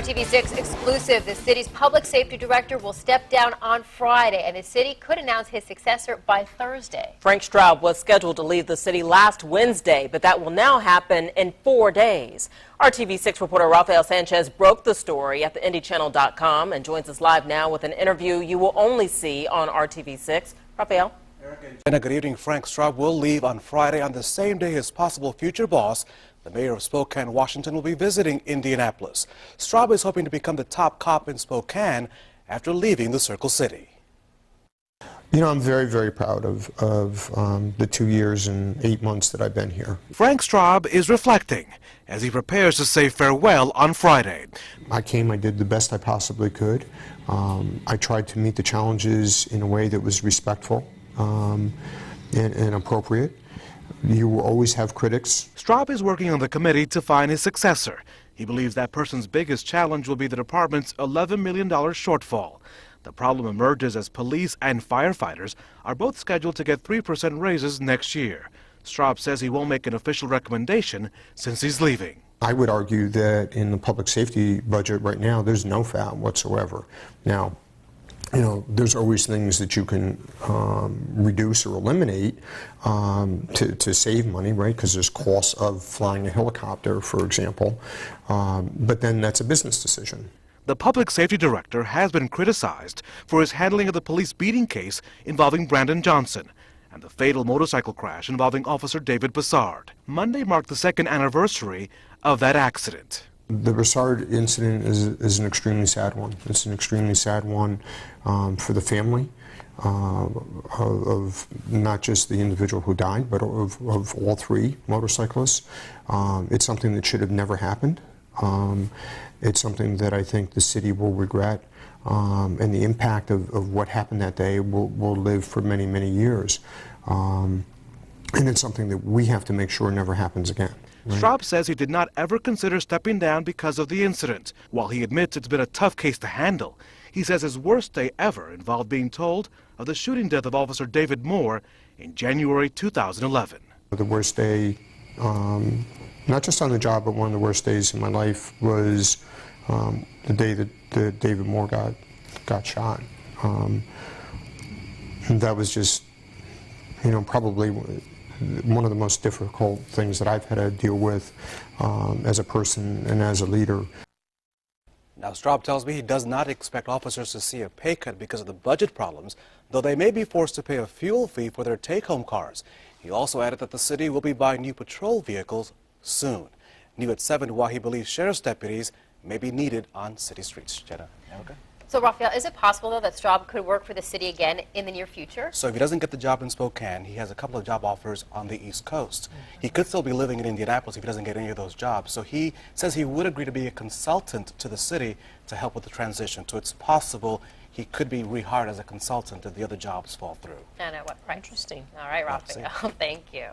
TV6 exclusive. The city's public safety director will step down on Friday, and the city could announce his successor by Thursday. Frank Straub was scheduled to leave the city last Wednesday, but that will now happen in 4 days. Our TV6 reporter Rafael Sanchez broke the story at the IndyChannel.com and joins us live now with an interview you will only see on RTV6. Rafael. Good evening. Frank Straub will leave on Friday on the same day his possible future boss, the mayor of Spokane, Washington, will be visiting Indianapolis. Straub is hoping to become the top cop in Spokane after leaving the Circle City. You know, I'm very, very proud of the 2 years and 8 months that I've been here. Frank Straub is reflecting as he prepares to say farewell on Friday. I did the best I possibly could. I tried to meet the challenges in a way that was respectful and appropriate. You will always have critics. Straub is working on the committee to find his successor. He believes that person's biggest challenge will be the department's $11 million shortfall. The problem emerges as police and firefighters are both scheduled to get 3% raises next year. Straub says he won't make an official recommendation since he's leaving. I would argue that in the public safety budget right now, there's no fat whatsoever. Now, you know, there's always things that you can reduce or eliminate to save money, right? Because there's costs of flying a helicopter, for example. But then that's a business decision. The public safety director has been criticized for his handling of the police beating case involving Brandon Johnson and the fatal motorcycle crash involving Officer David Bassard. Monday marked the second anniversary of that accident. The Bassard incident is an extremely sad one. It's an extremely sad one for the family of not just the individual who died, but of all three motorcyclists. It's something that should have never happened. It's something that I think the city will regret, and the impact of what happened that day will live for many, many years. And it's something that we have to make sure never happens again. Right. Straub says he did not ever consider stepping down because of the incident. While he admits it's been a tough case to handle, he says his worst day ever involved being told of the shooting death of Officer David Moore in January 2011. The worst day, not just on the job, but one of the worst days in my life was the day that David Moore got shot. And that was just, you know, probably one of the most difficult things that I've had to deal with as a person and as a leader. Now, Straub tells me he does not expect officers to see a pay cut because of the budget problems, though they may be forced to pay a fuel fee for their take-home cars. He also added that the city will be buying new patrol vehicles soon. New at 7, why he believes sheriff's deputies may be needed on city streets. Jenna, Erica? So, Rafael, is it possible, though, that Straub could work for the city again in the near future? So if he doesn't get the job in Spokane, he has a couple of job offers on the East Coast. He could still be living in Indianapolis if he doesn't get any of those jobs. So he says he would agree to be a consultant to the city to help with the transition. So it's possible he could be rehired as a consultant if the other jobs fall through. I know what. Right. Interesting. All right, Rafael. Thank you.